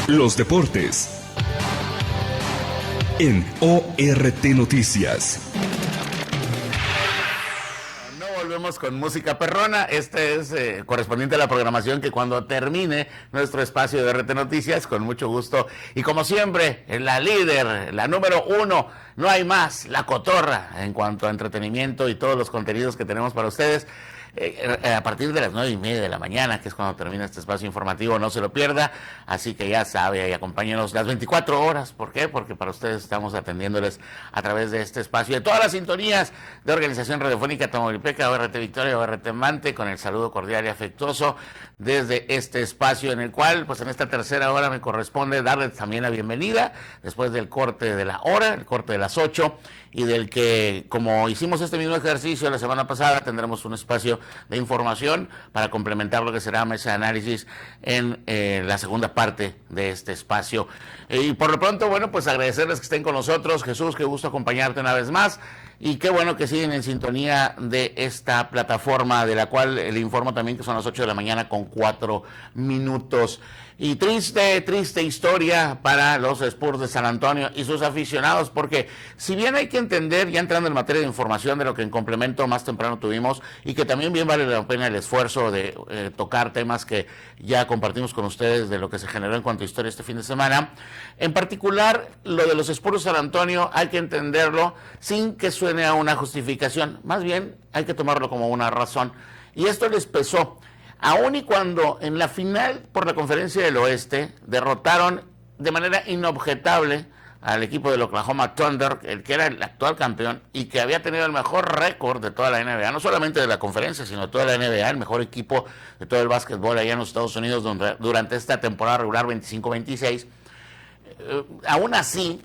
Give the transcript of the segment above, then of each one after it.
Los deportes en ORT Noticias. No volvemos con música perrona. Este es correspondiente a la programación que cuando termine nuestro espacio de ORT Noticias, con mucho gusto. Y como siempre, la líder, la número uno, no hay más, la cotorra en cuanto a entretenimiento y todos los contenidos que tenemos para ustedes. A partir de las 9:30 de la mañana, que es cuando termina este espacio informativo, no se lo pierda, así que ya sabe, y acompáñenos las 24 horas, ¿por qué? Porque para ustedes estamos atendiéndoles a través de este espacio, de todas las sintonías de Organización Radiofónica Tamaulipeca, ORT Victoria, ORT Mante, con el saludo cordial y afectuoso desde este espacio en el cual, pues en esta tercera hora me corresponde darles también la bienvenida, después del corte de la hora, el corte de las 8, y del que, como hicimos este mismo ejercicio la semana pasada, tendremos un espacio de información para complementar lo que será mesa de análisis en la segunda parte de este espacio. Y por lo pronto, bueno, pues agradecerles que estén con nosotros. Jesús, qué gusto acompañarte una vez más. Y qué bueno que siguen en sintonía de esta plataforma, de la cual le informo también que son las 8 de la mañana con 4 minutos. Y triste historia para los Spurs de San Antonio y sus aficionados, porque si bien hay que entender, ya entrando en materia de información de lo que en complemento más temprano tuvimos, y que también bien vale la pena el esfuerzo de tocar temas que ya compartimos con ustedes de lo que se generó en cuanto a historia este fin de semana, en particular lo de los Spurs de San Antonio hay que entenderlo sin que suene a una justificación, más bien hay que tomarlo como una razón, y esto les pesó. Aún y cuando en la final por la Conferencia del Oeste derrotaron de manera inobjetable al equipo del Oklahoma Thunder, el que era el actual campeón y que había tenido el mejor récord de toda la NBA, no solamente de la conferencia, sino de toda la NBA, el mejor equipo de todo el básquetbol allá en los Estados Unidos durante esta temporada regular 25-26, aún así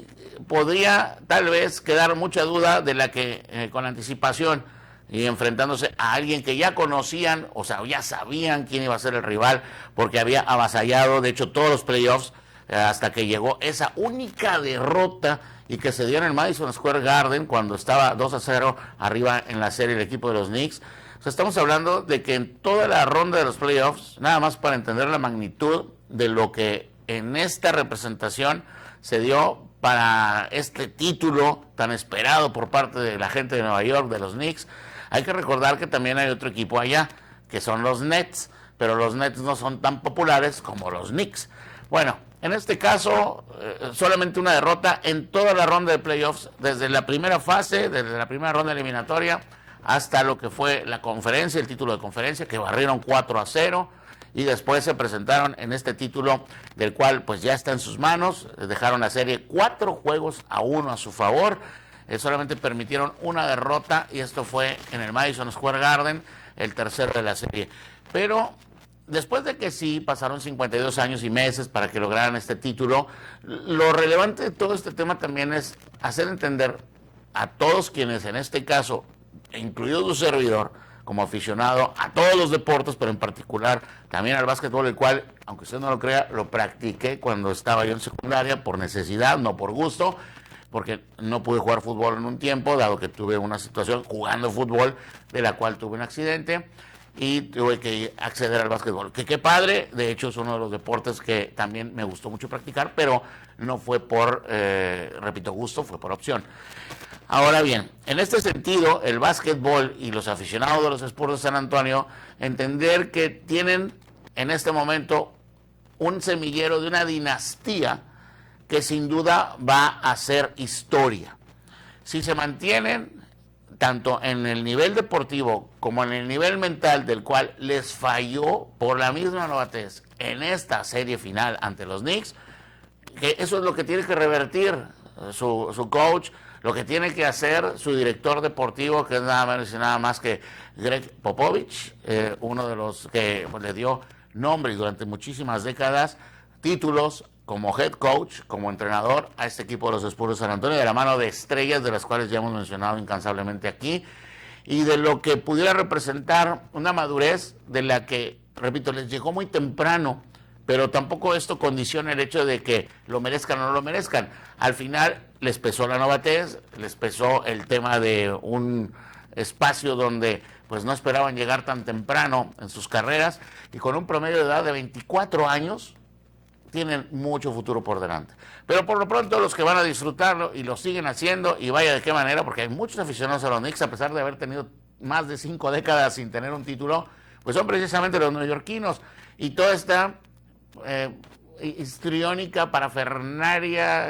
podría tal vez quedar mucha duda de la que con anticipación y enfrentándose a alguien que ya conocían, o sea, ya sabían quién iba a ser el rival, porque había avasallado, de hecho, todos los playoffs, hasta que llegó esa única derrota y que se dio en el Madison Square Garden cuando estaba 2-0 arriba en la serie el equipo de los Knicks. O sea, estamos hablando de que en toda la ronda de los playoffs, nada más para entender la magnitud de lo que en esta representación se dio para este título tan esperado por parte de la gente de Nueva York, de los Knicks. Hay que recordar que también hay otro equipo allá, que son los Nets, pero los Nets no son tan populares como los Knicks. Bueno, en este caso, solamente una derrota en toda la ronda de playoffs, desde la primera fase, desde la primera ronda eliminatoria, hasta lo que fue la conferencia, el título de conferencia, que barrieron 4-0, y después se presentaron en este título, del cual pues ya está en sus manos. Dejaron la serie 4-1 a su favor. Solamente permitieron una derrota, y esto fue en el Madison Square Garden, el tercero de la serie. Pero después de que sí pasaron 52 años y meses para que lograran este título, lo relevante de todo este tema también es hacer entender a todos quienes, en este caso, incluido tu servidor, como aficionado a todos los deportes, pero en particular también al básquetbol, el cual, aunque usted no lo crea, lo practiqué cuando estaba yo en secundaria por necesidad, no por gusto, porque no pude jugar fútbol en un tiempo, dado que tuve una situación jugando fútbol de la cual tuve un accidente y tuve que acceder al básquetbol. Que qué padre, de hecho es uno de los deportes que también me gustó mucho practicar, pero no fue por, repito, gusto, fue por opción. Ahora bien, en este sentido, el básquetbol y los aficionados de los Spurs de San Antonio, entender que tienen en este momento un semillero de una dinastía que sin duda va a hacer historia. Si se mantienen tanto en el nivel deportivo como en el nivel mental, del cual les falló por la misma novatez en esta serie final ante los Knicks, que eso es lo que tiene que revertir su coach, lo que tiene que hacer su director deportivo, que es nada menos y nada más que Greg Popovich, uno de los que pues, le dio nombre y durante muchísimas décadas títulos como head coach, como entrenador a este equipo de los Spurs de San Antonio, de la mano de estrellas de las cuales ya hemos mencionado incansablemente aquí, y de lo que pudiera representar una madurez de la que, repito, les llegó muy temprano, pero tampoco esto condiciona el hecho de que lo merezcan o no lo merezcan. Al final les pesó la novatez, les pesó el tema de un espacio donde pues no esperaban llegar tan temprano en sus carreras, y con un promedio de edad de 24 años, tienen mucho futuro por delante. Pero por lo pronto los que van a disfrutarlo y lo siguen haciendo, y vaya de qué manera, porque hay muchos aficionados a los Knicks, a pesar de haber tenido más de 5 décadas sin tener un título, pues son precisamente los neoyorquinos. Y toda esta histriónica, parafernaria,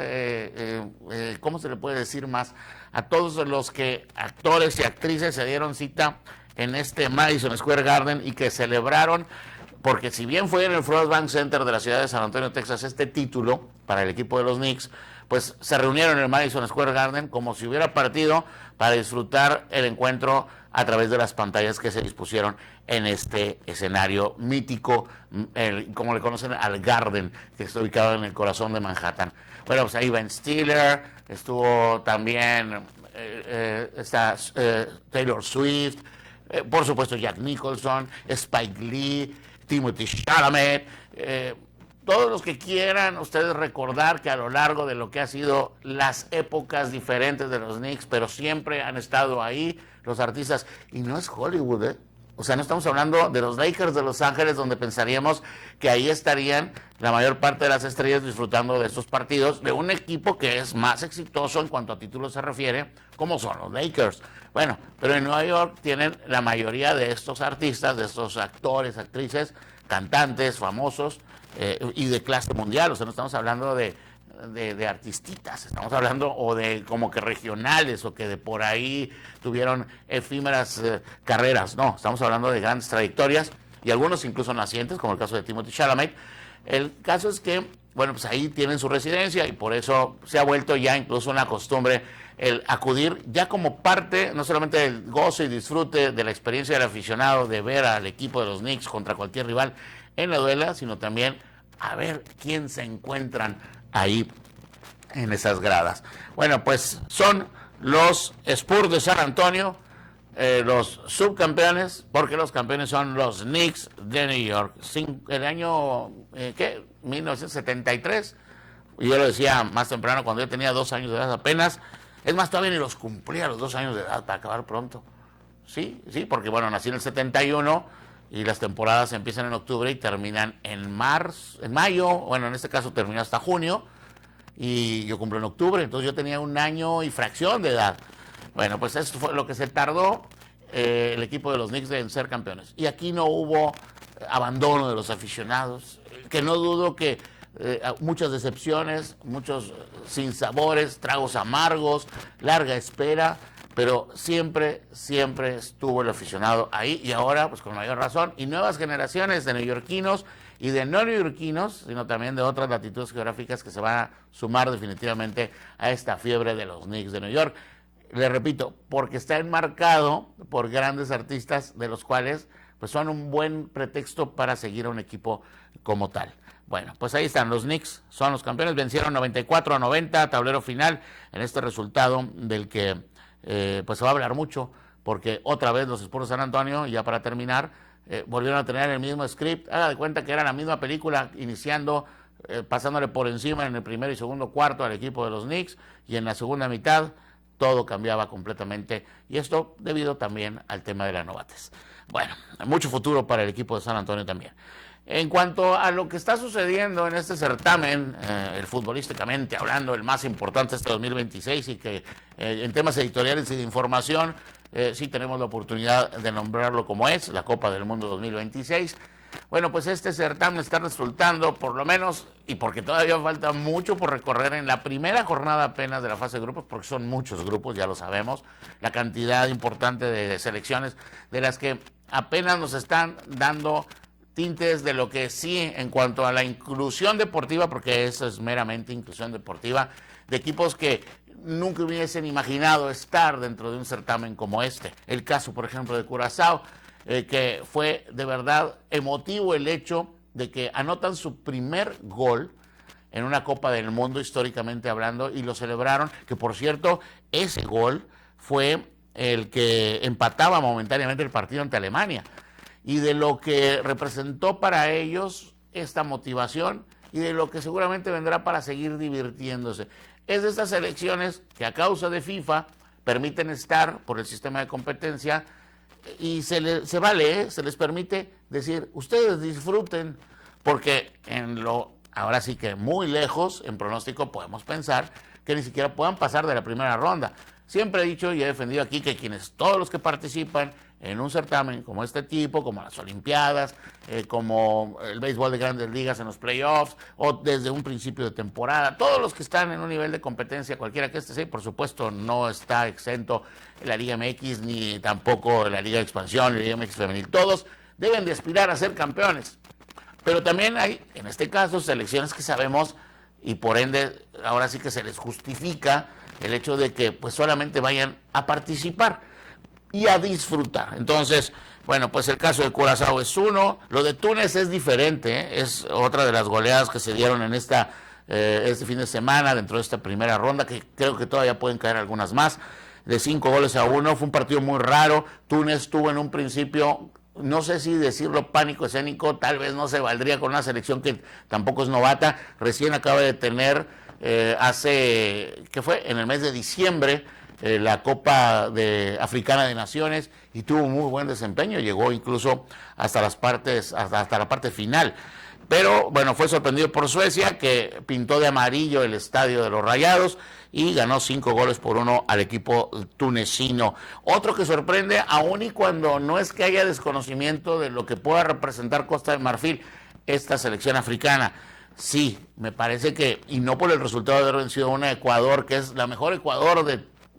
¿cómo se le puede decir más? A todos los que actores y actrices se dieron cita en este Madison Square Garden y que celebraron, porque si bien fue en el Frost Bank Center de la ciudad de San Antonio, Texas, este título para el equipo de los Knicks, pues se reunieron en el Madison Square Garden como si hubiera partido para disfrutar el encuentro a través de las pantallas que se dispusieron en este escenario mítico, como le conocen, al Garden, que está ubicado en el corazón de Manhattan. Bueno, pues ahí Ben Stiller, estuvo también está Taylor Swift, por supuesto Jack Nicholson, Spike Lee, Timothée Chalamet, todos los que quieran ustedes recordar que a lo largo de lo que ha sido las épocas diferentes de los Knicks, pero siempre han estado ahí los artistas, y no es Hollywood, ¿eh? O sea, no estamos hablando de los Lakers de Los Ángeles, donde pensaríamos que ahí estarían la mayor parte de las estrellas disfrutando de estos partidos, de un equipo que es más exitoso en cuanto a títulos se refiere, como son los Lakers. Bueno, pero en Nueva York tienen la mayoría de estos artistas, de estos actores, actrices, cantantes, famosos, y de clase mundial. O sea, no estamos hablando de artistitas, estamos hablando o de como que regionales o que de por ahí tuvieron efímeras carreras. No, estamos hablando de grandes trayectorias y algunos incluso nacientes, como el caso de Timothée Chalamet. El caso es que, bueno, pues ahí tienen su residencia y por eso se ha vuelto ya incluso una costumbre el acudir ya como parte, no solamente del gozo y disfrute de la experiencia del aficionado de ver al equipo de los Knicks contra cualquier rival en la duela, sino también a ver quién se encuentran ahí en esas gradas. Bueno, pues son los Spurs de San Antonio, los subcampeones, porque los campeones son los Knicks de New York. El año, ¿qué? 1973, y yo lo decía más temprano, cuando yo tenía 2 años de edad apenas. Es más, todavía ni los cumplía los 2 años de edad, para acabar pronto. Sí, porque bueno, nací en el 71 y las temporadas empiezan en octubre y terminan en mayo, bueno, en este caso terminó hasta junio, y yo cumplo en octubre, entonces yo tenía 1 año y fracción de edad. Bueno, pues eso fue lo que se tardó el equipo de los Knicks en ser campeones. Y aquí no hubo abandono de los aficionados, que no dudo que muchas decepciones, muchos sinsabores, tragos amargos, larga espera, pero siempre estuvo el aficionado ahí, y ahora pues con mayor razón, y nuevas generaciones de neoyorquinos y de no neoyorquinos, sino también de otras latitudes geográficas que se van a sumar definitivamente a esta fiebre de los Knicks de New York. Le repito, porque está enmarcado por grandes artistas, de los cuales pues son un buen pretexto para seguir a un equipo como tal. Bueno, pues ahí están, los Knicks son los campeones, vencieron 94-90, tablero final, en este resultado del que pues se va a hablar mucho, porque otra vez los Spurs de San Antonio, ya para terminar, volvieron a tener el mismo script. Haga de cuenta que era la misma película, iniciando, pasándole por encima en el primer y segundo cuarto al equipo de los Knicks, y en la segunda mitad todo cambiaba completamente, y esto debido también al tema de la novatez. Bueno, mucho futuro para el equipo de San Antonio también. En cuanto a lo que está sucediendo en este certamen, el futbolísticamente hablando, el más importante este 2026, y que en temas editoriales y de información, sí tenemos la oportunidad de nombrarlo como es, la Copa del Mundo 2026. Bueno, pues este certamen está resultando, por lo menos, y porque todavía falta mucho por recorrer en la primera jornada apenas de la fase de grupos, porque son muchos grupos, ya lo sabemos, la cantidad importante de selecciones de las que apenas nos están dando tintes de lo que sí, en cuanto a la inclusión deportiva, porque eso es meramente inclusión deportiva, de equipos que nunca hubiesen imaginado estar dentro de un certamen como este. El caso, por ejemplo, de Curazao, que fue de verdad emotivo el hecho de que anotan su primer gol en una Copa del Mundo, históricamente hablando, y lo celebraron, que por cierto, ese gol fue el que empataba momentáneamente el partido ante Alemania, y de lo que representó para ellos esta motivación y de lo que seguramente vendrá para seguir divirtiéndose. Es de estas selecciones que a causa de FIFA permiten estar por el sistema de competencia, y se vale, se les permite decir, ustedes disfruten, porque en lo ahora sí que muy lejos en pronóstico podemos pensar que ni siquiera puedan pasar de la primera ronda. Siempre he dicho y he defendido aquí que todos los que participan en un certamen como este tipo, como las Olimpiadas, como el béisbol de Grandes Ligas en los playoffs, o desde un principio de temporada, todos los que están en un nivel de competencia, cualquiera que esté, por supuesto no está exento la Liga MX, ni tampoco la Liga de Expansión, la Liga MX Femenil, todos deben de aspirar a ser campeones. Pero también hay, en este caso, selecciones que sabemos y por ende ahora sí que se les justifica el hecho de que pues solamente vayan a participar y a disfrutar. Entonces, bueno, pues el caso de Curazao es uno, lo de Túnez es diferente, ¿eh? Es otra de las goleadas que se dieron en este fin de semana dentro de esta primera ronda, que creo que todavía pueden caer algunas más, de 5-1, fue un partido muy raro. Túnez tuvo en un principio, no sé si decirlo pánico escénico, tal vez no se valdría con una selección que tampoco es novata, recién acaba de tener ¿qué fue? En el mes de diciembre, la Copa Africana de Naciones, y tuvo muy buen desempeño, llegó incluso hasta la parte final. Pero bueno, fue sorprendido por Suecia, que pintó de amarillo el estadio de los Rayados y ganó 5-1 al equipo tunecino. Otro que sorprende, aun y cuando no es que haya desconocimiento de lo que pueda representar Costa de Marfil, esta selección africana. Sí, me parece que, y no por el resultado de haber vencido a una Ecuador, que es la mejor Ecuador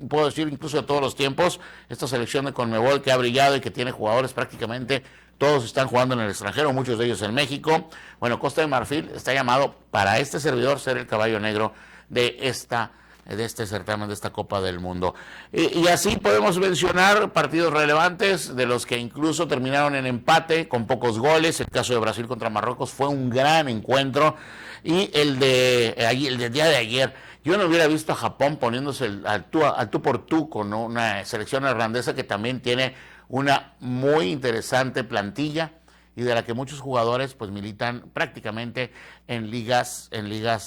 puedo decir incluso de todos los tiempos, esta selección de Conmebol que ha brillado y que tiene jugadores prácticamente, todos están jugando en el extranjero, muchos de ellos en México. Bueno, Costa de Marfil está llamado para este servidor ser el caballo negro de este certamen, de esta Copa del Mundo. Y así podemos mencionar partidos relevantes, de los que incluso terminaron en empate, con pocos goles. El caso de Brasil contra Marruecos fue un gran encuentro. Y el del día de ayer, yo no hubiera visto a Japón poniéndose al tú por tú con una selección irlandesa que también tiene una muy interesante plantilla y de la que muchos jugadores pues militan prácticamente en ligas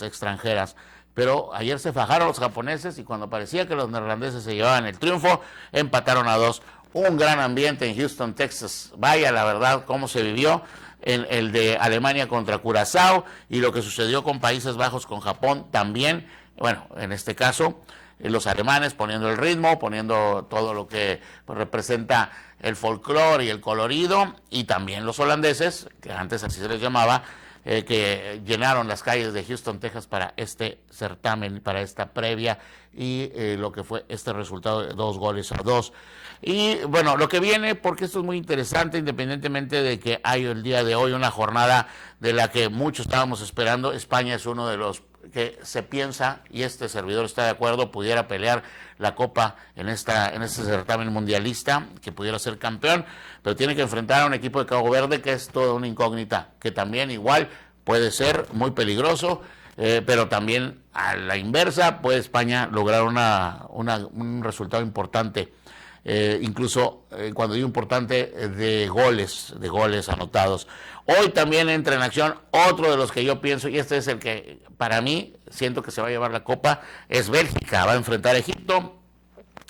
extranjeras. Pero ayer se fajaron los japoneses y cuando parecía que los neerlandeses se llevaban el triunfo, empataron a 2. Un gran ambiente en Houston, Texas. Vaya, la verdad, cómo se vivió en el de Alemania contra Curazao, y lo que sucedió con Países Bajos con Japón también. Bueno, en este caso, los alemanes poniendo el ritmo, poniendo todo lo que pues, representa el folclore y el colorido, y también los holandeses, que antes así se les llamaba, que llenaron las calles de Houston, Texas para este certamen, para esta previa, y lo que fue este resultado de 2-2. Y bueno, lo que viene, porque esto es muy interesante, independientemente de que hay el día de hoy una jornada de la que muchos estábamos esperando. España es uno de los que se piensa, y este servidor está de acuerdo, pudiera pelear la Copa en este certamen mundialista, que pudiera ser campeón, pero tiene que enfrentar a un equipo de Cabo Verde que es toda una incógnita, que también igual puede ser muy peligroso, pero también a la inversa puede España lograr un resultado importante, incluso cuando digo importante, de goles anotados. Hoy también entra en acción otro de los que yo pienso, y este es el que para mí siento que se va a llevar la Copa, es Bélgica, va a enfrentar a Egipto.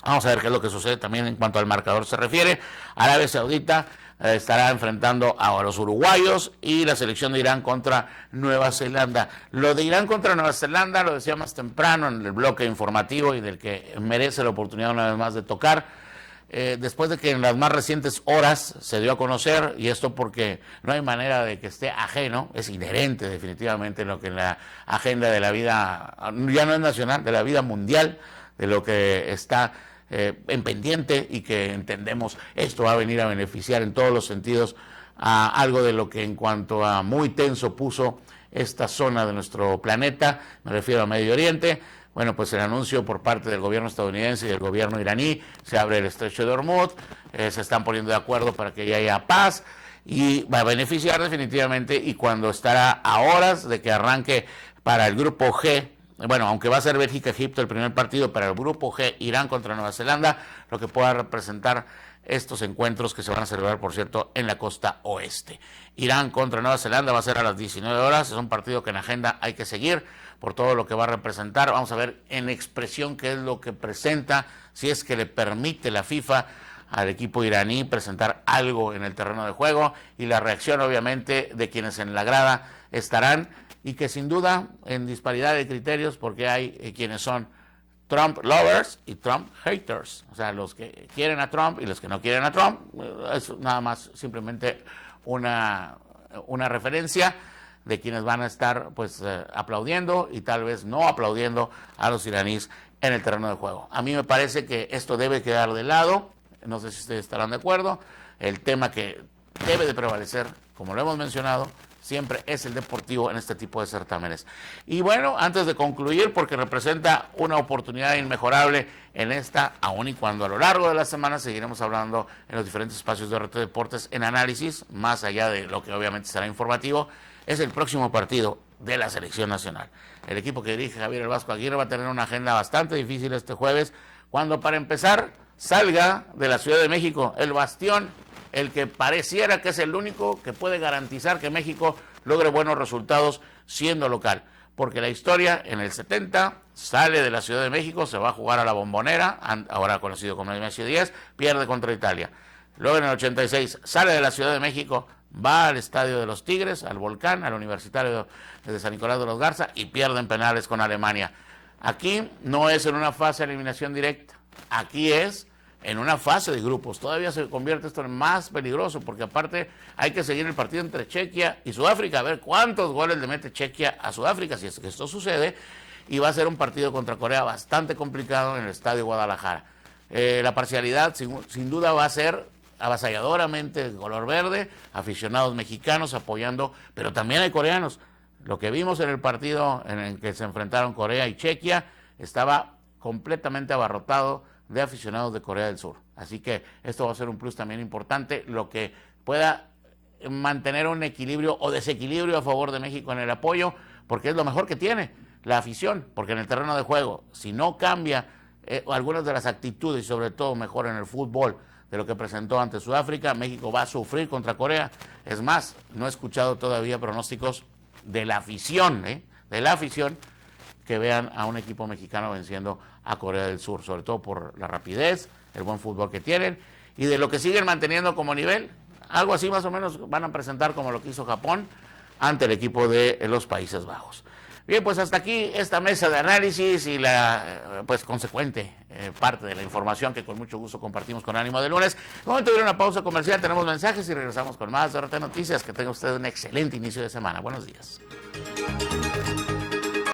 Vamos a ver qué es lo que sucede también en cuanto al marcador se refiere. Arabia Saudita estará enfrentando a los uruguayos, y la selección de Irán contra Nueva Zelanda. Lo de Irán contra Nueva Zelanda lo decía más temprano en el bloque informativo, y del que merece la oportunidad una vez más de tocar. Después de que en las más recientes horas se dio a conocer, y esto porque no hay manera de que esté ajeno, es inherente definitivamente en lo que en la agenda de la vida, ya no es nacional, de la vida mundial, de lo que está en pendiente, y que entendemos esto va a venir a beneficiar en todos los sentidos a algo de lo que en cuanto a muy tenso puso esta zona de nuestro planeta, me refiero a Medio Oriente. Bueno, pues el anuncio por parte del gobierno estadounidense y del gobierno iraní, se abre el estrecho de Hormuz, se están poniendo de acuerdo para que haya paz, y va a beneficiar definitivamente, y cuando estará a horas de que arranque para el grupo G, bueno, aunque va a ser Bélgica-Egipto el primer partido, para el grupo G, Irán contra Nueva Zelanda, lo que pueda representar estos encuentros que se van a celebrar, por cierto, en la costa oeste. Irán contra Nueva Zelanda va a ser a las 19 horas, es un partido que en agenda hay que seguir por todo lo que va a representar. Vamos a ver en expresión qué es lo que presenta, si es que le permite la FIFA al equipo iraní presentar algo en el terreno de juego, y la reacción obviamente de quienes en la grada estarán, y que sin duda en disparidad de criterios, porque hay quienes son Trump lovers y Trump haters, o sea, los que quieren a Trump y los que no quieren a Trump. Es nada más simplemente una referencia de quienes van a estar pues aplaudiendo y tal vez no aplaudiendo a los iraníes en el terreno de juego. A mí me parece que esto debe quedar de lado, no sé si ustedes estarán de acuerdo. El tema que debe de prevalecer, como lo hemos mencionado, siempre es el deportivo en este tipo de certámenes. Y bueno, antes de concluir, porque representa una oportunidad inmejorable en esta, aun y cuando a lo largo de la semana seguiremos hablando en los diferentes espacios de RT Deportes en análisis, más allá de lo que obviamente será informativo, es el próximo partido de la selección nacional. El equipo que dirige Javier El Vasco Aguirre va a tener una agenda bastante difícil este jueves, cuando para empezar salga de la Ciudad de México, el bastión, el que pareciera que es el único que puede garantizar que México logre buenos resultados siendo local. Porque la historia en el 70 sale de la Ciudad de México, se va a jugar a la Bombonera, ahora conocido como el Nemesio 10, pierde contra Italia. Luego en el 86 sale de la Ciudad de México, va al Estadio de los Tigres, al Volcán, al Universitario de San Nicolás de los Garza y pierde en penales con Alemania. Aquí no es en una fase de eliminación directa, aquí es en una fase de grupos. Todavía se convierte esto en más peligroso, porque aparte hay que seguir el partido entre Chequia y Sudáfrica, a ver cuántos goles le mete Chequia a Sudáfrica, si es que esto sucede, y va a ser un partido contra Corea bastante complicado en el Estadio Guadalajara. La parcialidad sin duda va a ser avasalladoramente de color verde, aficionados mexicanos apoyando, pero también hay coreanos. Lo que vimos en el partido en el que se enfrentaron Corea y Chequia estaba completamente abarrotado de aficionados de Corea del Sur. Así que esto va a ser un plus también importante, lo que pueda mantener un equilibrio o desequilibrio a favor de México en el apoyo, porque es lo mejor que tiene la afición, porque en el terreno de juego, si no cambia algunas de las actitudes y sobre todo mejor en el fútbol de lo que presentó ante Sudáfrica, México va a sufrir contra Corea. Es más, no he escuchado todavía pronósticos de la afición, que vean a un equipo mexicano venciendo a Corea del Sur, sobre todo por la rapidez, el buen fútbol que tienen y de lo que siguen manteniendo como nivel. Algo así más o menos van a presentar como lo que hizo Japón ante el equipo de los Países Bajos. Bien, pues hasta aquí esta mesa de análisis y la pues consecuente parte de la información que con mucho gusto compartimos con Ánimo de Lunes. Momento de una pausa comercial, tenemos mensajes y regresamos con más de RT Noticias. Que tenga usted un excelente inicio de semana. Buenos días.